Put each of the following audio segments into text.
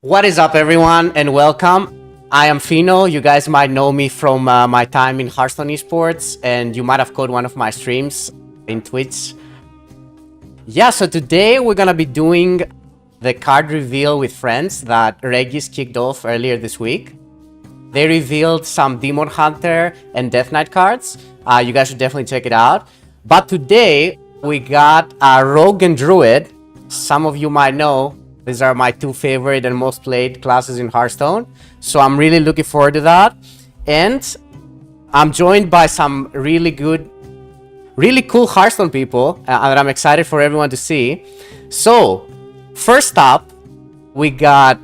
What is up, everyone, and welcome. I am Feno. You guys might know me from my time in Hearthstone esports, and you might have caught one of my streams in Twitch. Yeah, so today we're gonna be doing the card reveal with friends that Regis kicked off earlier this week. They revealed some Demon Hunter and Death Knight cards. You guys should definitely check it out. But today we got Rogue and Druid. Some of you might know these are my two favorite and most played classes in Hearthstone. So I'm really looking forward to that. And I'm joined by some really cool Hearthstone people that I'm excited for everyone to see. So first up, we got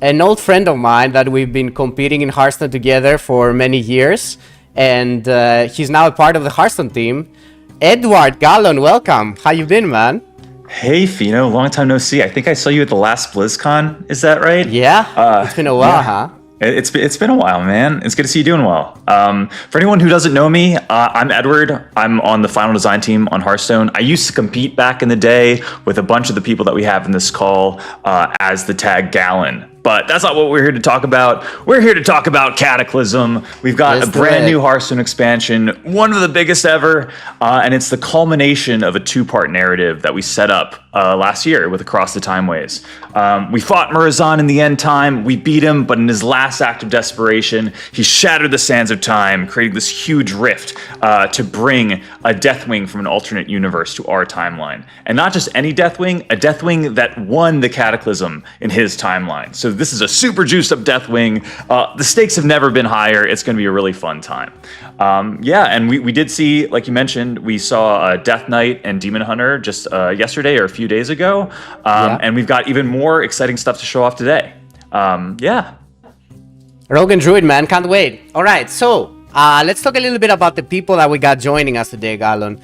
an old friend of mine that we've been competing in Hearthstone together for many years. And he's now a part of the Hearthstone team. Edward Goodwin, welcome. How you been, man? Hey, Feno, long time no see. I think I saw you at the last BlizzCon. Is that right? Yeah, it's been a while, huh? It's been a while, man. It's good to see you doing well. For anyone who doesn't know me, I'm Edward. I'm on the final design team on Hearthstone. I used to compete back in the day with a bunch of the people that we have in this call as the tag Gallon. But that's not what we're here to talk about. We're here to talk about Cataclysm. We've got a brand new Hearthstone expansion, one of the biggest ever, and it's the culmination of a two-part narrative that we set up last year with Across the Timeways. We fought Murozond in the end time. We beat him, but in his last act of desperation, he shattered the sands of time, creating this huge rift to bring a Deathwing from an alternate universe to our timeline. And not just any Deathwing, a Deathwing that won the Cataclysm in his timeline. So this is a super juiced up Deathwing. The stakes have never been higher. It's going to be a really fun time. And we did see, like you mentioned, we saw Death Knight and Demon Hunter just yesterday or a few days ago. And we've got even more exciting stuff to show off today. Rogue and Druid, man, can't wait. All right, so let's talk a little bit about the people that we got joining us today, Gallon.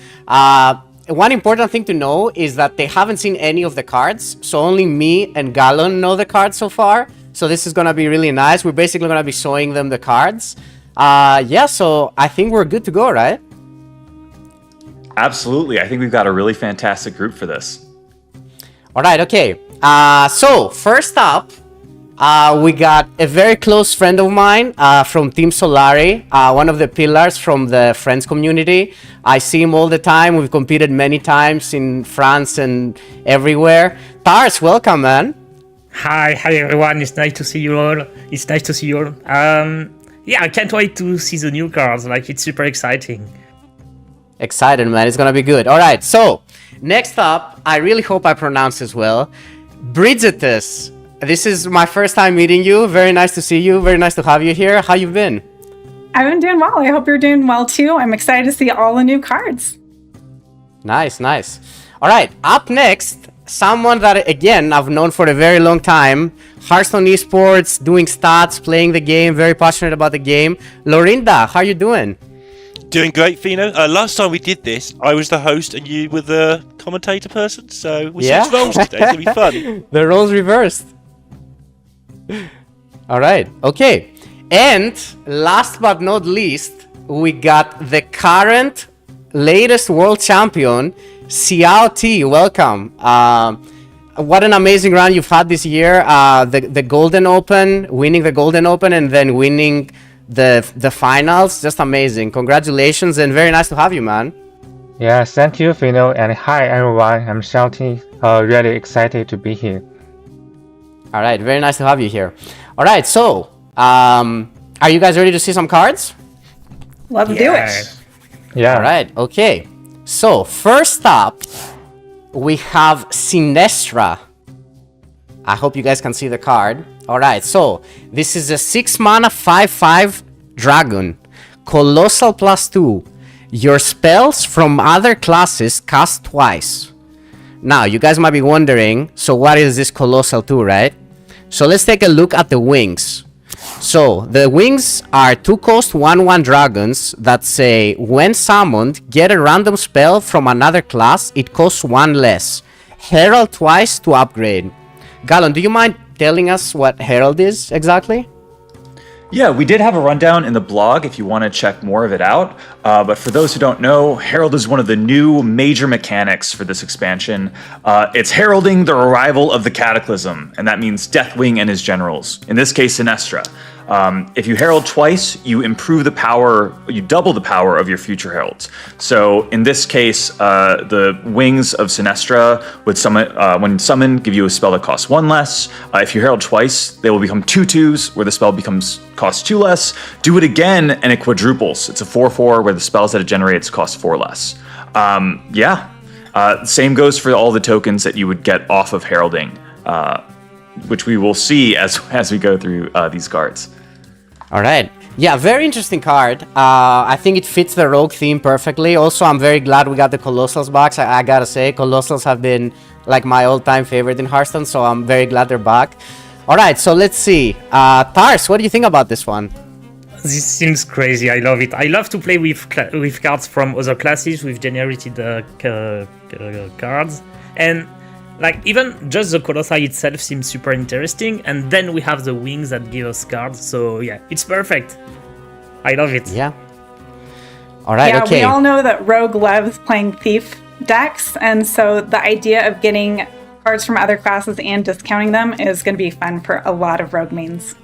One important thing to know is that they haven't seen any of the cards, so only me and Gallon know the cards so far. So this is gonna be really nice. We're basically gonna be showing them the cards. So I think we're good to go, right? Absolutely. I think we've got a really fantastic group for this. All right, okay. So first up, we got a very close friend of mine from Team Solari, one of the pillars from the Friends community. I see him all the time. We've competed many times in France and everywhere. Tars, welcome, man. Hi everyone. It's nice to see you all. I can't wait to see the new cards. It's super exciting. Excited, man. It's gonna be good. All right, so next up, I really hope I pronounce this well. Brigitteous. This is my first time meeting you. Very nice to see you. Very nice to have you here. How you been? I've been doing well. I hope you're doing well too. I'm excited to see all the new cards. Nice. All right, up next, someone that, again, I've known for a very long time. Hearthstone esports, doing stats, playing the game, very passionate about the game. Lorinda, how you doing? Doing great, Feno. Last time we did this, I was the host and you were the commentator person, so we switched roles today. It's going to be fun. The roles reversed. All right, okay. And last but not least, we got the current latest world champion, CATACLYSM. Welcome. What an amazing run you've had this year. The Golden Open, winning the Golden Open and then winning the finals. Just amazing. Congratulations and very nice to have you, man. Yeah, thank you, Feno, and hi everyone. I'm XiaoT. Really excited to be here. All right, very nice to have you here. All right, so are you guys ready to see some cards? Let's do it. Yeah. All right, okay. So first up, we have Sinestra. I hope you guys can see the card. All right, so this is a 6-mana 5/5 dragon, colossal +2. Your spells from other classes cast twice. Now, you guys might be wondering, so what is this colossal 2, right? So let's take a look at the wings. So the wings are 2-cost 1/1 dragons that say, when summoned, get a random spell from another class, it costs 1 less. Herald twice to upgrade. Gallon, do you mind telling us what Herald is exactly? Yeah, we did have a rundown in the blog if you want to check more of it out. But for those who don't know, Herald is one of the new major mechanics for this expansion. It's heralding the arrival of the Cataclysm, and that means Deathwing and his generals. In this case, Sinestra. If you herald twice, you improve the power, you double the power of your future heralds. So in this case, the wings of Sinestra would summon, when summoned, give you a spell that costs 1 less. If you herald twice, they will become 2/2s, where the spell costs 2 less. Do it again, and it quadruples. It's a 4/4, where the spells that it generates cost 4 less. Same goes for all the tokens that you would get off of heralding, which we will see as we go through these cards. All right. Yeah, very interesting card. I think it fits the rogue theme perfectly. Also, I'm very glad we got the Colossals box. I gotta say, Colossals have been like my all-time favorite in Hearthstone, so I'm very glad they're back. All right, so let's see. Tars, what do you think about this one? This seems crazy. I love it. I love to play with cards from other classes with generated cards, and like even just the Colossi itself seems super interesting, and then we have the wings that give us cards. So yeah, it's perfect. I love it. Yeah. All right. Yeah, okay. we all know that Rogue loves playing Thief decks, and so the idea of getting cards from other classes and discounting them is going to be fun for a lot of Rogue mains.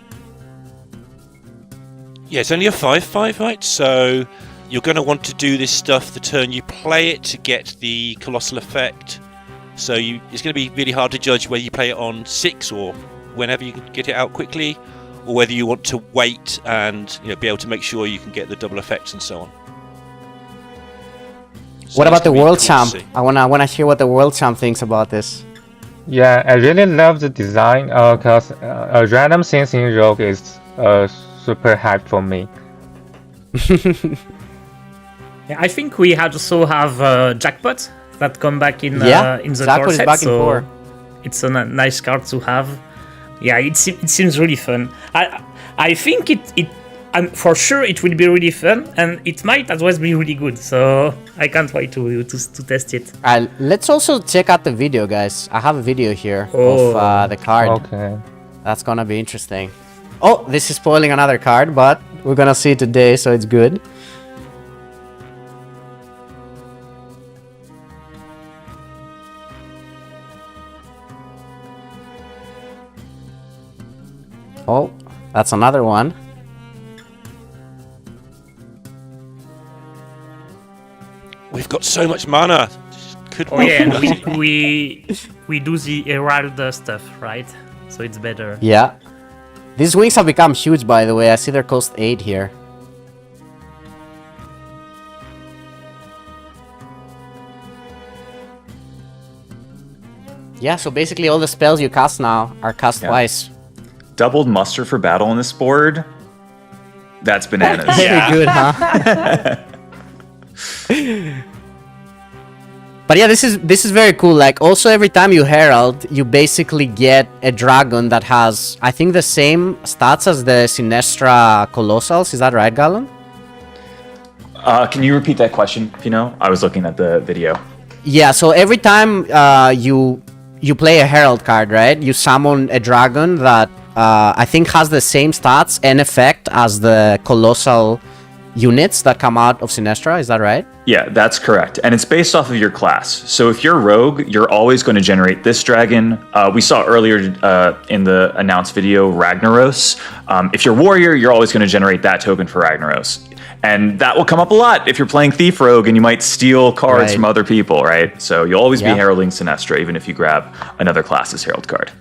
Yeah, it's only a 5/5, right? So you're going to want to do this stuff the turn you play it to get the colossal effect. So it's going to be really hard to judge whether you play it on 6 or whenever you can get it out quickly, or whether you want to wait and be able to make sure you can get the double effects and so on. So what about the world cool champ? I wanna hear what the world champ thinks about this. Yeah, I really love the design because a random thing in Rogue is super hype for me. Yeah, I think we also have Jackpot that come back in the Jackpot core is set, back in so core. it's a nice card to have. Yeah, it seems really fun. I think for sure it will be really fun, and it might as well be really good. So I can't wait to test it. Let's also check out the video, guys. I have a video here of the card. Okay. That's gonna be interesting. Oh, this is spoiling another card, but we're gonna see it today, so it's good. Oh, that's another one. We've got so much mana. Could Oh yeah, and we do the Herald stuff, right? So it's better. Yeah. These wings have become huge, by the way. I see their cost 8 here. Yeah, so basically all the spells you cast now are cast twice. Doubled muster for battle on this board. That's bananas. Very good, huh? But yeah, this is very cool. Like, also every time you herald, you basically get a dragon that has, I think, the same stats as the Sinestra Colossals. Is that right, Gallon? Can you repeat that question, Feno? I was looking at the video. Yeah, so every time you play a herald card, right? You summon a dragon that I think has the same stats and effect as the colossal units that come out of Sinestra. Is that right? Yeah, that's correct. And it's based off of your class. So if you're rogue, you're always going to generate this dragon. We saw earlier in the announced video, Ragnaros. If you're warrior, you're always going to generate that token for Ragnaros. And that will come up a lot if you're playing Thief Rogue and you might steal cards from other people, right? So you'll always be heralding Sinestra, even if you grab another class's herald card.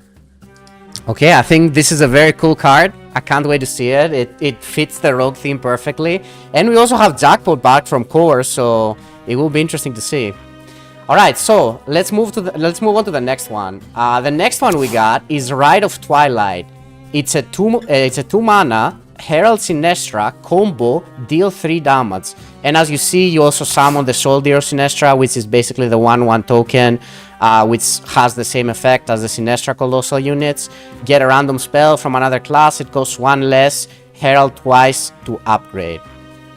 Okay, I think this is a very cool card. I can't wait to see it. It fits the rogue theme perfectly. And we also have Jackpot back from core, so it will be interesting to see. All right, so let's move on to the next one. The next one we got is Rite of Twilight. It's a 2 mana Herald Sinestra combo, deal 3 damage. And as you see, you also summon the Soldier of Sinestra, which is basically the 1/1 token, which has the same effect as the Sinestra Colossal units. Get a random spell from another class, it costs 1 less, Herald twice to upgrade.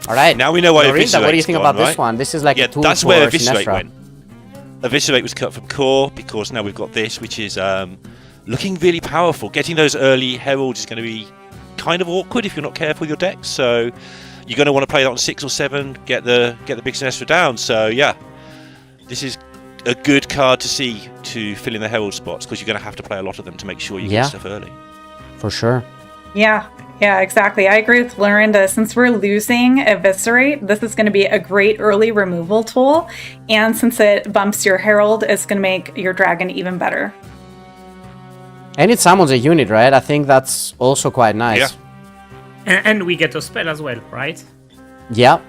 Alright, now we know why Lorinda, what do you think about this one? This is like a 2 that's for where Eviscerate Sinestra. went. Eviscerate was cut from core because now we've got this, which is looking really powerful. Getting those early heralds is going to be kind of awkward if you're not careful with your decks. So you're going to want to play that on 6 or 7, get the big Sinestra down. So yeah, this is a good card to see to fill in the Herald spots, because you're going to have to play a lot of them to make sure you get stuff early. For sure. Yeah, exactly. I agree with Lorinda. Since we're losing Eviscerate, this is going to be a great early removal tool. And since it bumps your Herald, it's going to make your Dragon even better. And it summons a unit, right? I think that's also quite nice. Yeah. And we get a spell as well, right? Yeah.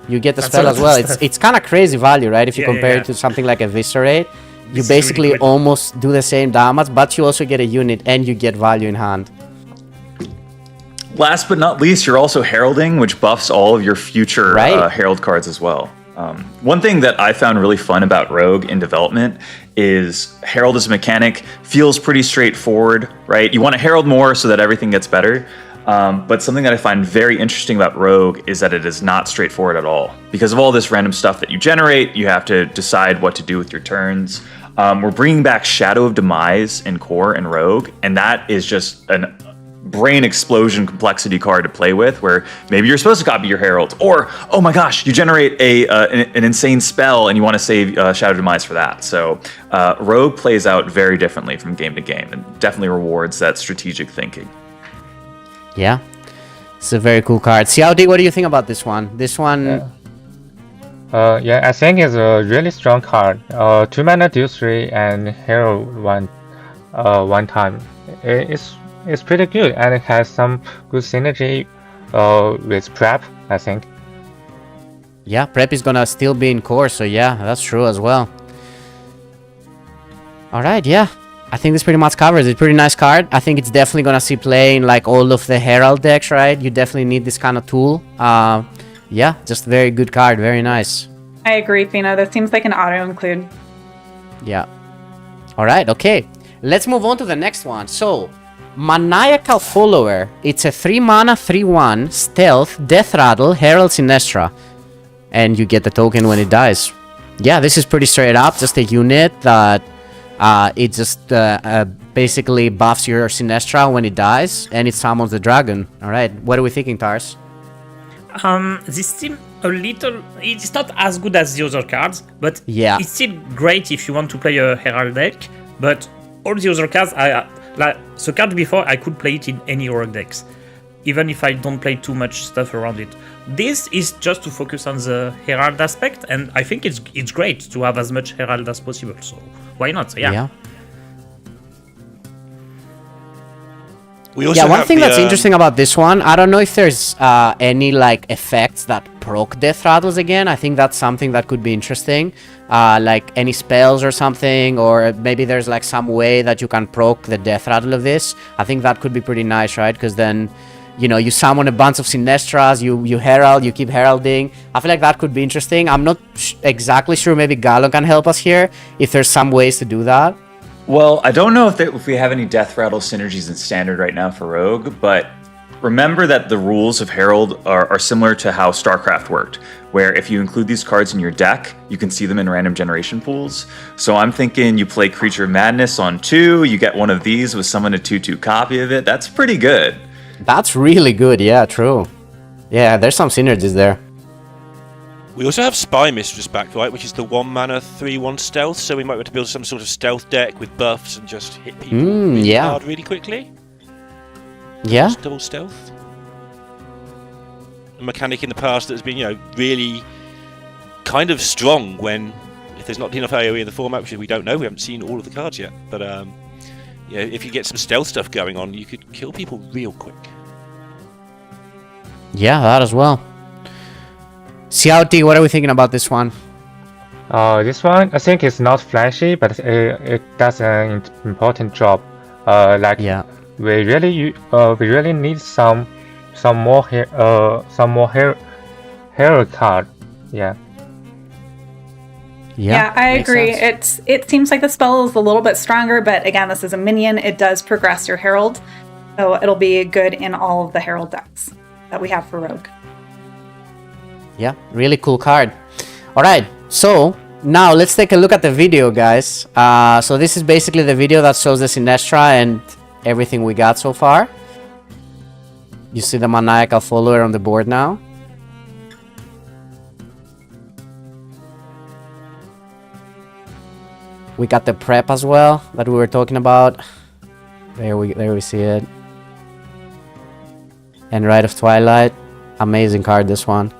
You get the That's spell a lot as of well. stuff. It's kind of crazy value, right? If you Yeah, compare yeah. it to something like Eviscerate, you This is basically really good. almost do the same damage, but you also get a unit and you get value in hand. Last but not least, you're also heralding, which buffs all of your future Right. herald cards as well. One thing that I found really fun about Rogue in development is herald as a mechanic feels pretty straightforward, right? You want to herald more so that everything gets better. But something that I find very interesting about Rogue is that it is not straightforward at all. Because of all this random stuff that you generate, you have to decide what to do with your turns. We're bringing back Shadow of Demise in Core and Rogue, and that is just an brain explosion complexity card to play with, where maybe you're supposed to copy your Herald, or oh my gosh, you generate an insane spell and you want to save Shadow of Demise for that. So Rogue plays out very differently from game to game, and definitely rewards that strategic thinking. Yeah. It's a very cool card. CAOT, what do you think about this one? This one... Yeah, I think it's a really strong card. 2 mana, deal 3, and hero one time. It's pretty good, and it has some good synergy with prep, I think. Yeah, prep is gonna still be in core, so yeah, that's true as well. Alright, yeah. I think this pretty much covers it. Pretty nice card. I think it's definitely gonna see play in like all of the Herald decks, right? You definitely need this kind of tool. Yeah, just very good card. Very nice. I agree, Feno. That seems like an auto-include. Yeah. Alright, okay. Let's move on to the next one. So, Maniacal Follower. It's a 3 mana, 3/1, stealth, death rattle, Herald Sinestra. And you get the token when it dies. Yeah, this is pretty straight up. Just a unit that it just basically buffs your Sinestra when it dies, and it summons the dragon. Alright, what are we thinking, Tars? This seems a little... It's not as good as the other cards, but Yeah. it's still great if you want to play a Herald deck. But all the other cards, like the card before, I could play it in any Rogue decks, even if I don't play too much stuff around it. This is just to focus on the Herald aspect, and I think it's great to have as much Herald as possible. So why not? Yeah. We also One have thing the, that's interesting about this one, I don't know if there's any like effects that proc death rattles again. I think that's something that could be interesting, like any spells or something, or maybe there's like some way that you can proc the death rattle of this. I think that could be pretty nice, right? Because then, you know, you summon a bunch of Sinestras, you herald, you keep heralding. I feel like that could be interesting. I'm not exactly sure. Maybe Gallo can help us here if there's some ways to do that. Well, I don't know if we have any Death Rattle synergies in Standard right now for Rogue, but remember that the rules of Herald are similar to how StarCraft worked, where if you include these cards in your deck, you can see them in random generation pools. So I'm thinking you play Creature Madness on 2, you get one of these with summon a 2/2 copy of it. That's pretty good. That's really good. Yeah, true. Yeah, there's some synergies there. We also have Spy Mistress back, right, which is the 1 mana 3/1 stealth, so we might want to build some sort of stealth deck with buffs and just hit people really hard really quickly. Yeah. Just double stealth. A mechanic in the past that's been, you know, really kind of strong if there's not enough AoE in the format, which we don't know, we haven't seen all of the cards yet, but yeah, if you get some stealth stuff going on, you could kill people real quick. Yeah, that as well. CAOT, what are we thinking about this one? This one, I think it's not flashy, but it does an important job. We really need some more hero card. Yeah. Yeah, I makes agree. sense. It seems like the spell is a little bit stronger, but again, this is a minion. It does progress your Herald, so it'll be good in all of the Herald decks that we have for Rogue. Yeah, really cool card. Alright, so now let's take a look at the video, guys. So this is basically the video that shows the Sinestra and everything we got so far. You see the Maniacal Follower on the board now. We got the prep as well that we were talking about. There we see it. And Rite of Twilight. Amazing card, this one.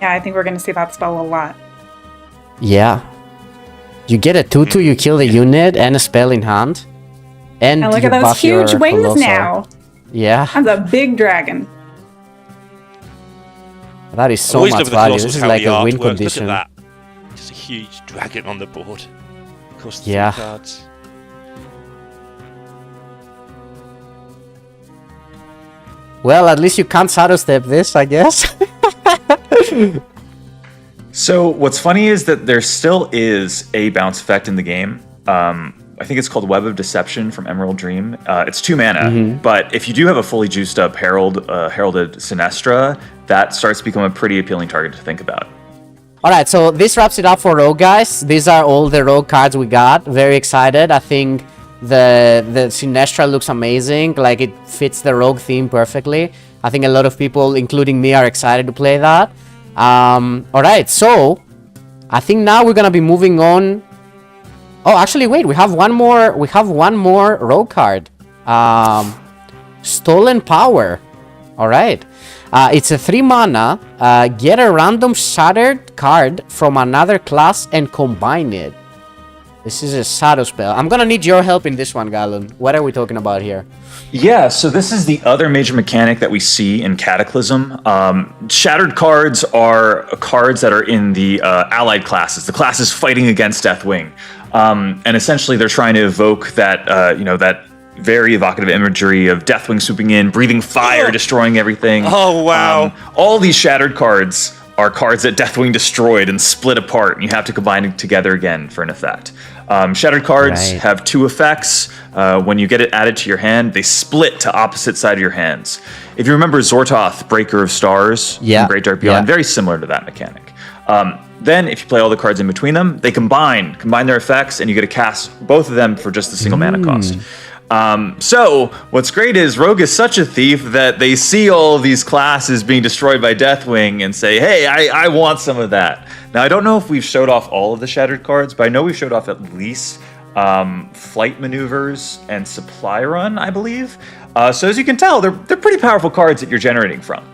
Yeah, I think we're going to see that spell a lot. Yeah. You get a 2/2, you kill the unit and a spell in hand. And look you at those buff huge your wings Colossal. now. Yeah. That's a big dragon. That is so Always much love the value. Colossals, This is how like the a win art works. condition. Look at that. Just a huge dragon on the board. Cost 3 Yeah. cards. Well, at least you can't shadow step this, I guess. So what's funny is that there still is a bounce effect in the game. I think it's called Web of Deception from Emerald Dream. It's 2 mana, but if you do have a fully juiced up heralded Sinestra, that starts to become a pretty appealing target to think about. Alright, so this wraps it up for Rogue, guys. These are all the Rogue cards we got. Very excited. I think the Sinestra looks amazing. Like, it fits the Rogue theme perfectly. I think a lot of people, including me, are excited to play that. Alright, so I think now we're gonna be moving on. Oh, actually, wait, we have one more Rogue card. Stolen Power. Alright. It's a 3 mana. Get a random shattered card from another class and combine it. This is a shadow spell. I'm gonna need your help in this one, Galen. What are we talking about here? Yeah, so this is the other major mechanic that we see in Cataclysm. Shattered cards are cards that are in the allied classes, the classes fighting against Deathwing. And essentially they're trying to evoke that, that very evocative imagery of Deathwing swooping in, breathing fire, destroying everything. Oh, wow. All these shattered cards are cards that Deathwing destroyed and split apart, and you have to combine them together again for an effect. Shattered cards have 2 effects. When you get it added to your hand, they split to opposite side of your hands. If you remember Zortoth, Breaker of Stars, from Great Dark Beyond, very similar to that mechanic. Then, if you play all the cards in between them, they combine their effects, and you get to cast both of them for just a single mana cost. So, what's great is Rogue is such a thief that they see all of these classes being destroyed by Deathwing and say, hey, I want some of that. Now, I don't know if we've showed off all of the Shattered cards, but I know we've showed off at least Flight Maneuvers and Supply Run, I believe. So, as you can tell, they're pretty powerful cards that you're generating from.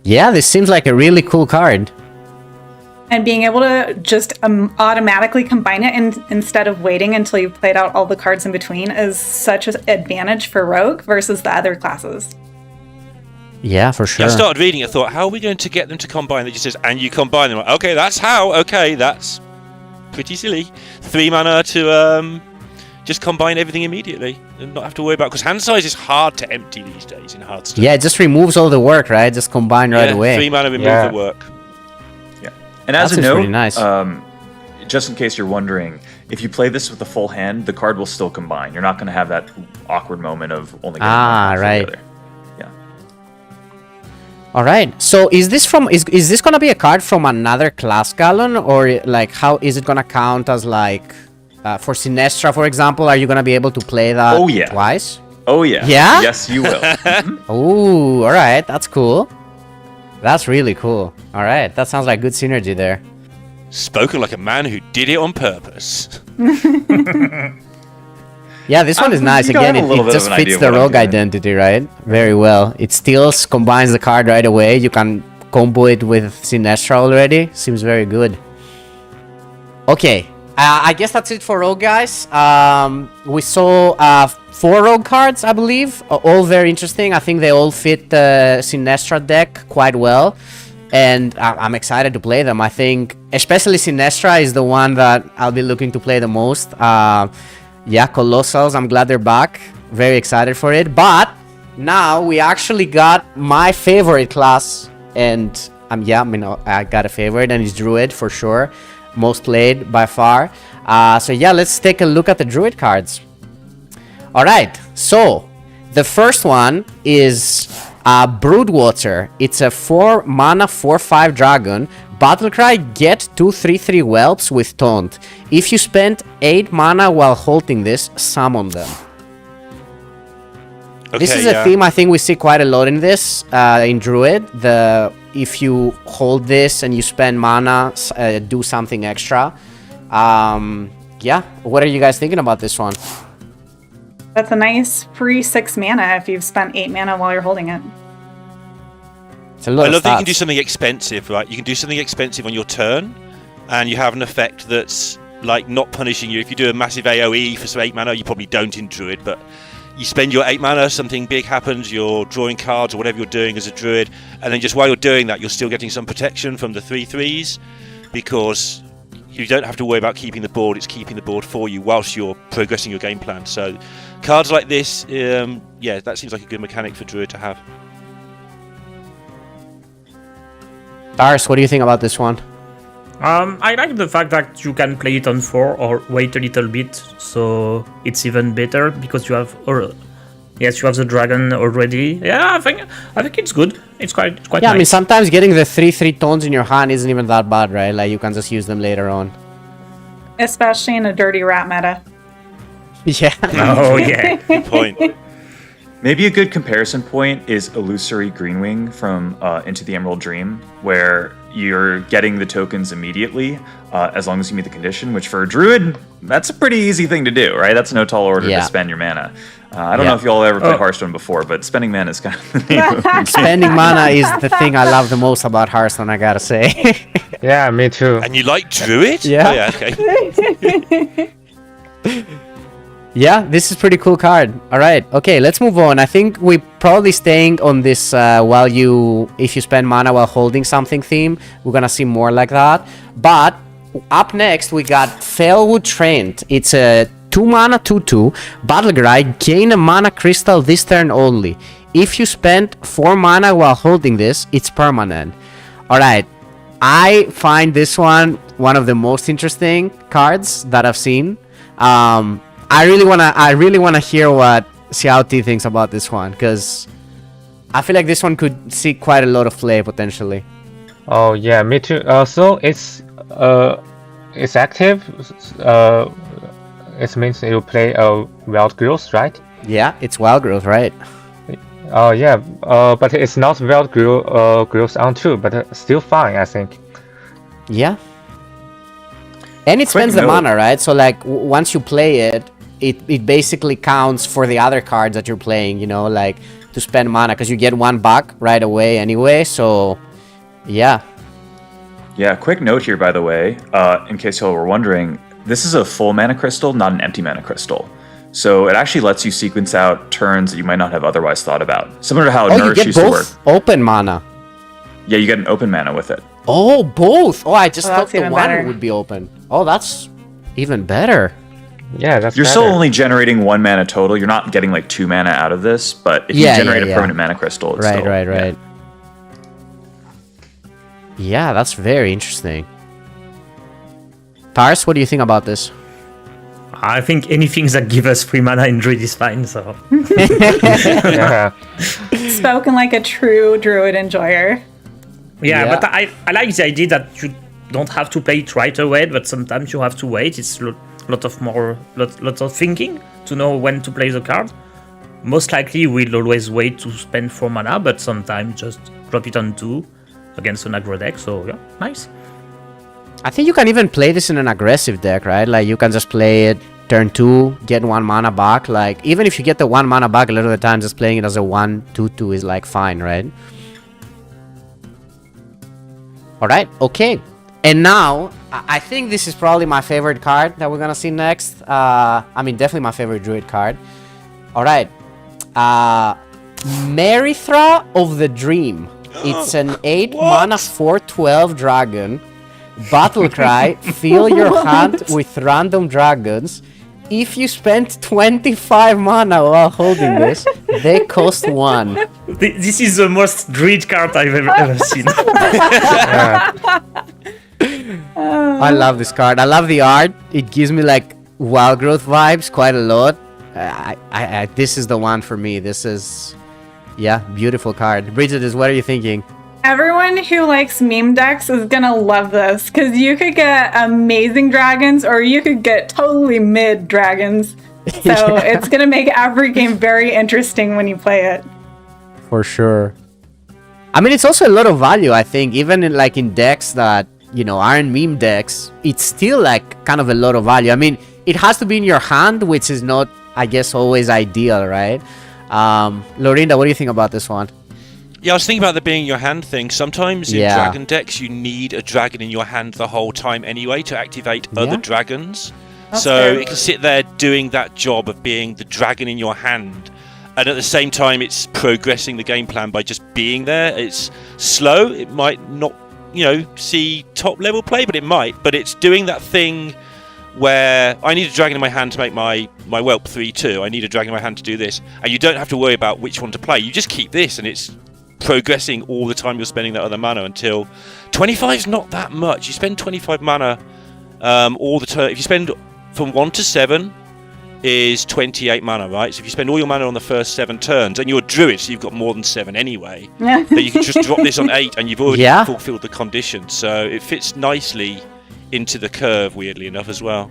Yeah, this seems like a really cool card. And being able to just automatically combine it instead of waiting until you've played out all the cards in between is such an advantage for Rogue versus the other classes. Yeah, for sure. Yeah, I started reading it, I thought, how are we going to get them to combine? It just says, and you combine them. Like, okay, that's how. Okay, that's pretty silly. 3 mana to just combine everything immediately and not have to worry about, because hand size is hard to empty these days in Hearthstone. Yeah, it just removes all the work, right? Just combine right away. 3 mana remove the work. And as a note, really nice. Just in case you're wondering, if you play this with a full hand, the card will still combine. You're not going to have that awkward moment of only getting one right. together. Yeah. All right. So is this going to be a card from another class, Galen, or like how is it going to count as like for Sinestra, for example? Are you going to be able to play that twice? Oh yeah. Yeah? Yes, you will. Oh, all right. That's cool. That's really cool. All right. That sounds like good synergy there. Spoken like a man who did it on purpose. Yeah, this one is nice. Again, it just fits the Rogue identity, right? Very well. It steals, combines the card right away. You can combo it with Sinestra already. Seems very good. Okay. I guess that's it for Rogue, guys. We saw 4 Rogue cards, I believe. All very interesting. I think they all fit the Sinestra deck quite well. And I'm excited to play them. I think especially Sinestra is the one that I'll be looking to play the most. Yeah, Colossals, I'm glad they're back. Very excited for it. But now we actually got my favorite class. And I got a favorite, and it's Druid for sure. Most played by far. So yeah, let's take a look at the Druid cards. Alright, so the first one is Broodwatcher. It's a 4 mana 4/5 dragon. Battlecry, get 2/3/3 whelps with taunt. If you spend 8 mana while holding this, summon them. This is a theme I think we see quite a lot in this, in Druid. If you hold this and you spend mana, do something extra. Yeah, what are you guys thinking about this one? That's a nice free 6 mana if you've spent 8 mana while you're holding it. It's a lot I love of that you can stats. do something expensive, right? You can do something expensive on your turn, and you have an effect that's like not punishing you. If you do a massive AoE for some 8 mana, you probably don't in Druid, but you spend your 8 mana, something big happens, you're drawing cards or whatever you're doing as a Druid, and then just while you're doing that, you're still getting some protection from the 3/3s, because you don't have to worry about keeping the board, it's keeping the board for you whilst you're progressing your game plan. So cards like this, yeah, that seems like a good mechanic for Druid to have. Dars, what do you think about this one? I like the fact that you can play it on 4 or wait a little bit, so it's even better because you have, yes, you have the dragon already. Yeah, I think it's good. It's quite Yeah, nice. I mean, sometimes getting the 3/3 tones in your hand isn't even that bad, right? Like, you can just use them later on. Especially in a dirty rat meta. Yeah. Oh yeah. Good point. Maybe a good comparison point is Illusory Greenwing from Into the Emerald Dream, where you're getting the tokens immediately as long as you meet the condition, which for a Druid, that's a pretty easy thing to do, right? That's no tall order Yeah. to spend your mana. I don't know if you all ever played Hearthstone before, but spending mana is kind of the name of the game. Spending mana is the thing I love the most about Hearthstone, I gotta say. Yeah, me too. And you like Druid? Yeah. Oh, yeah, okay. Yeah, this is pretty cool card. All right, okay, let's move on. I think we're probably staying on this if you spend mana while holding something theme. We're gonna see more like that. But up next, we got Felwood Treant. It's a 2 mana 2/2 battle cry. Gain a mana crystal this turn only. If you spend 4 mana while holding this, it's permanent. All right, I find this one of the most interesting cards that I've seen. I really wanna hear what CATACLYSM thinks about this one, because I feel like this one could see quite a lot of play potentially. Oh yeah, me too. So it's active. It means you play a wild growth, right? Yeah, it's wild growth, right? Oh yeah. But it's not wild growth on 2, but still fine, I think. Yeah. And it spends the note. mana, right? So like once you play it, it basically counts for the other cards that you're playing, you know, like to spend mana, because you get 1 back right away anyway. So yeah. Yeah, quick note here, by the way, in case y'all were wondering, this is a full mana crystal, not an empty mana crystal. So it actually lets you sequence out turns that you might not have otherwise thought about. Similar to how Oh, you Nourish get used to work. both open mana. Yeah, you get an open mana with it. Oh, both. Oh, I just Oh, thought that's the even one better. would be open. Oh, that's even better. Yeah, that's You're better. still only generating 1 mana total. You're not getting like 2 mana out of this, but if Yeah, you generate yeah. a permanent mana crystal, it's Right, still, right. Yeah, that's very interesting. Tars, what do you think about this? I think anything that gives us free mana in Druid is fine. So Yeah. Spoken like a true Druid enjoyer. yeah, Yeah. but I like the idea that you don't have to play it right away, but sometimes you have to wait. It's lot of thinking to know when to play the card. Most likely, we'll always wait to spend 4 mana, but sometimes just drop it on 2 against an aggro deck. So yeah, nice. I think you can even play this in an aggressive deck, right? Like you can just play it turn 2, get 1 mana back. Like even if you get the 1 mana back, a lot of the time just playing it as a 1/2/2 is like fine, right? All right, okay. And now I think this is probably my favorite card that we're gonna see next. I mean, definitely my favorite Druid card. All right, Merithra of the Dream. It's an 8 mana 4/12 dragon. Battle cry, fill your hand with random dragons. If you spend 25 mana while holding this, they cost 1. This is the most Druid card I've ever seen. I love this card. I love the art. It gives me like wild growth vibes quite a lot. This is the one for me. This is, yeah, beautiful card. Brigitteous, what are you thinking? Everyone who likes meme decks is gonna love this, because you could get amazing dragons or you could get totally mid dragons. So it's going to make every game very interesting when you play it. For sure. I mean, it's also a lot of value, I think, even in decks that, aren't meme decks, it's still like kind of a lot of value. I mean, it has to be in your hand, which is not, I guess, always ideal, right? Lorinda, what do you think about this one? Yeah, I was thinking about the being in your hand thing. Sometimes in Yeah. dragon decks, you need a dragon in your hand the whole time anyway to activate other dragons. So fair. it can sit there doing that job of being the dragon in your hand. And at the same time, it's progressing the game plan by just being there. It's slow. It might not, see top level play, but it might. But it's doing that thing where I need a dragon in my hand to make my Whelp 3/2. I need a dragon in my hand to do this. And you don't have to worry about which one to play. You just keep this, and it's progressing all the time you're spending that other mana until 25 is not that much. You spend 25 mana all the time. If you spend from 1 to 7 is 28 mana, right? So if you spend all your mana on the first 7 turns, and you're a druid, so you've got more than 7 anyway, then you can just drop this on 8 and you've already fulfilled the condition. So it fits nicely into the curve, weirdly enough, as well.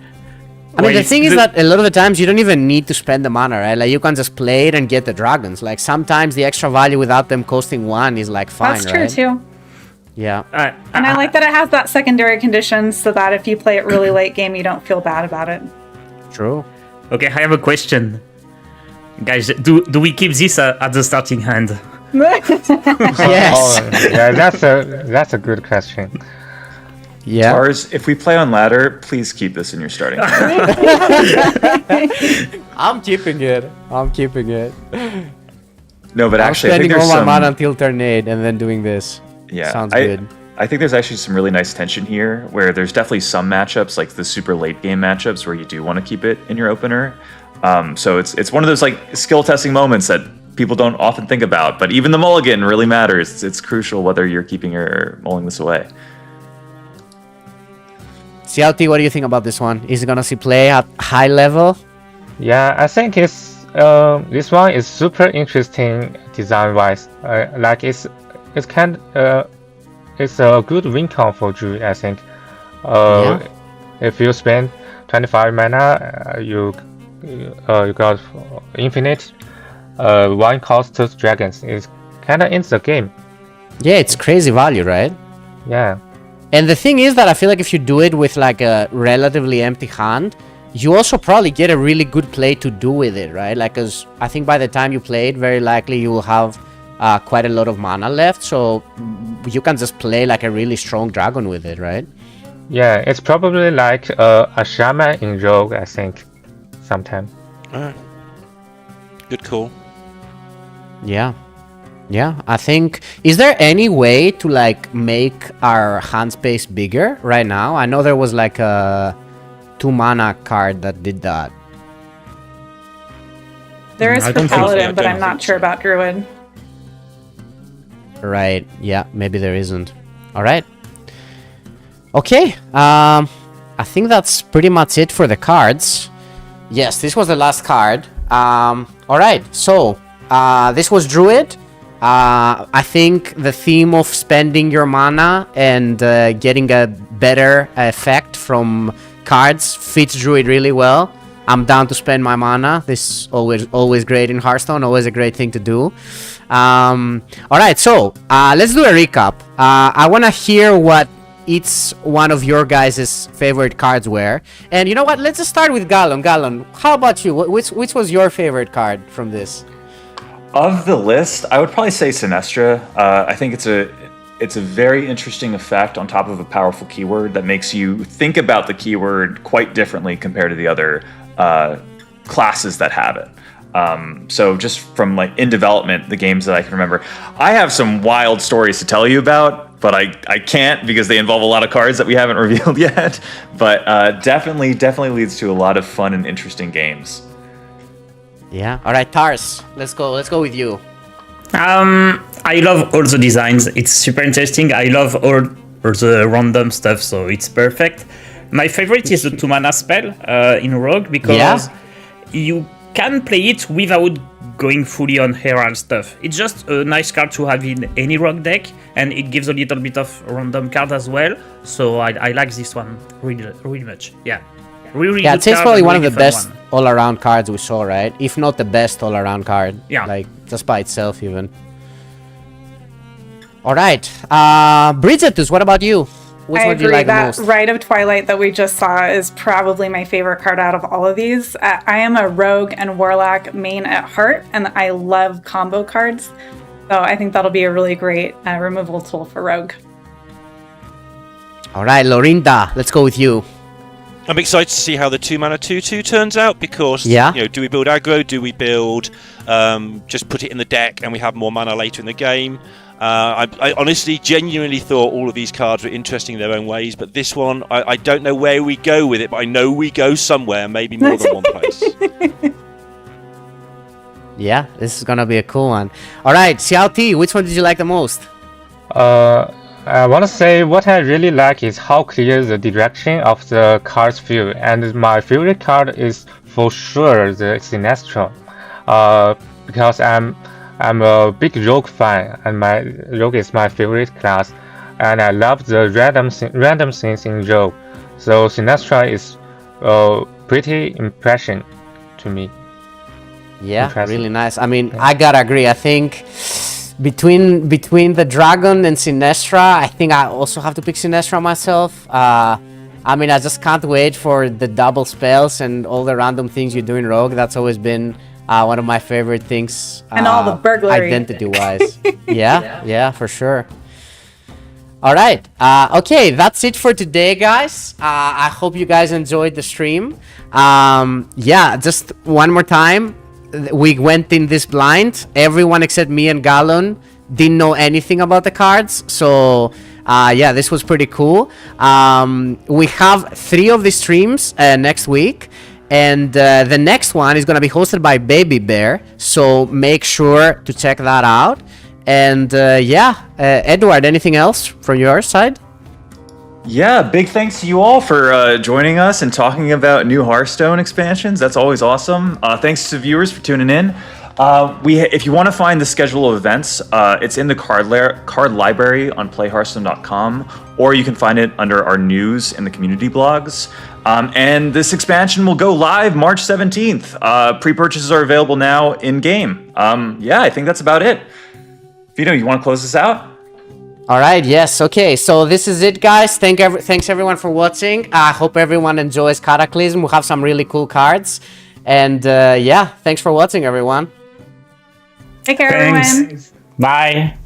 I mean, the thing is that a lot of the times you don't even need to spend the mana, right? Like, you can just play it and get the dragons. Like, sometimes the extra value without them costing 1 is, like, fine, That's true, too. Yeah. And I like that it has that secondary condition so that if you play it really late game, you don't feel bad about it. True. Okay, I have a question. Guys, do we keep this at the starting hand? Yes. Oh, yeah, that's a good question. Yeah. Tars, if we play on ladder, please keep this in your starting. I'm keeping it. No, but I'm actually, I spending think there's all my some. mana until turn 8 and then doing this. Yeah, Sounds good. I think there's actually some really nice tension here, where there's definitely some matchups, like the super late game matchups, where you do want to keep it in your opener. So it's one of those like skill testing moments that people don't often think about, but even the mulligan really matters. It's crucial whether you're keeping or mulling this away. CAOT, what do you think about this one? Is it gonna see play at high level? Yeah, I think it's this one is super interesting design wise. Like it's a good win count for Druid, I think. If you spend 25 mana, you got infinite. One cost to dragons. It kind of ends the game. Yeah, it's crazy value, right? Yeah. And the thing is that I feel like if you do it with like a relatively empty hand, you also probably get a really good play to do with it, right? Like, because I think by the time you play it, very likely you will have quite a lot of mana left, so you can just play like a really strong dragon with it, right? Yeah, it's probably like a shaman in Rogue, I think, sometime. Alright. Good call. Yeah, I think, is there any way to like make our hand space bigger right now? I know there was like a 2 mana card that did that. There is I for don't think so. Paladin, I but don't I'm not think sure so. about Druid. Right, yeah, maybe there isn't. Alright. Okay, I think that's pretty much it for the cards. Yes, this was the last card. Alright, so this was Druid. I think the theme of spending your mana and getting a better effect from cards fits Druid really well. I'm down to spend my mana. This is always great in Hearthstone, always a great thing to do. Alright, so let's do a recap. I want to hear what each one of your guys' favorite cards were. And you know what? Let's just start with Gallon. Gallon, how about you? Which was your favorite card from this? Of the list, I would probably say Sinestra. I think it's a very interesting effect on top of a powerful keyword that makes you think about the keyword quite differently compared to the other classes that have it. So just from like in development, the games that I can remember, I have some wild stories to tell you about, but I can't because they involve a lot of cards that we haven't revealed yet. But definitely leads to a lot of fun and interesting games. Yeah. All right, Tars. Let's go with you. I love all the designs. It's super interesting. I love all the random stuff, so it's perfect. My favorite is the 2 mana spell in Rogue because you can play it without going fully on Herald stuff. It's just a nice card to have in any Rogue deck, and it gives a little bit of random card as well. So I like this one really much. Yeah. Really Yeah, good I'd say it's card probably and one of really the fun best one. all-around cards we saw, right? If not the best all-around card. Yeah. Like, just by itself, even. Alright. Brigitteous, what about you? Which I one do you agree like the that most? Rite of Twilight that we just saw is probably my favorite card out of all of these. I am a Rogue and Warlock main at heart, and I love combo cards. So I think that'll be a really great removal tool for Rogue. Alright, Lorinda, let's go with you. I'm excited to see how the 2-mana 2/2 turns out because, Yeah. do we build aggro? Do we build just put it in the deck and we have more mana later in the game? I honestly, genuinely thought all of these cards were interesting in their own ways, but this one, I don't know where we go with it, but I know we go somewhere, maybe more than one place. Yeah, this is gonna be a cool one. Alright, CAOT, which one did you like the most? I want to say what I really like is how clear the direction of the cards feel, and my favorite card is for sure the Sinestra, because I'm a big Rogue fan, and my Rogue is my favorite class, and I love the random things in Rogue. So Sinestra is pretty impressive to me. Yeah, Impressive. really nice. I mean, I gotta agree. I think between the Dragon and Sinestra, I think I also have to pick Sinestra myself. I mean, I just can't wait for the double spells and all the random things you do in Rogue. That's always been one of my favorite things. And all the burglary. Identity-wise. yeah, for sure. All right. Okay, that's it for today, guys. I hope you guys enjoyed the stream. Yeah, just one more time. We went in this blind. Everyone except me and Gallon didn't know anything about the cards. So, yeah, this was pretty cool. We have 3 of the streams next week. And the next one is going to be hosted by Baby Bear. So make sure to check that out. And yeah, Edward, anything else from your side? Yeah, big thanks to you all for joining us and talking about new Hearthstone expansions. That's always awesome. Thanks to viewers for tuning in. If you want to find the schedule of events, it's in the card library on playhearthstone.com, or you can find it under our news in the community blogs. And this expansion will go live March 17th. Pre-purchases are available now in-game. Yeah, I think that's about it. Feno, you want to close this out? All right, yes, okay. So this is it, guys. Thanks everyone for watching. I hope everyone enjoys Cataclysm. We'll have some really cool cards. And yeah, thanks for watching, everyone. Take care, Thanks. everyone. Bye.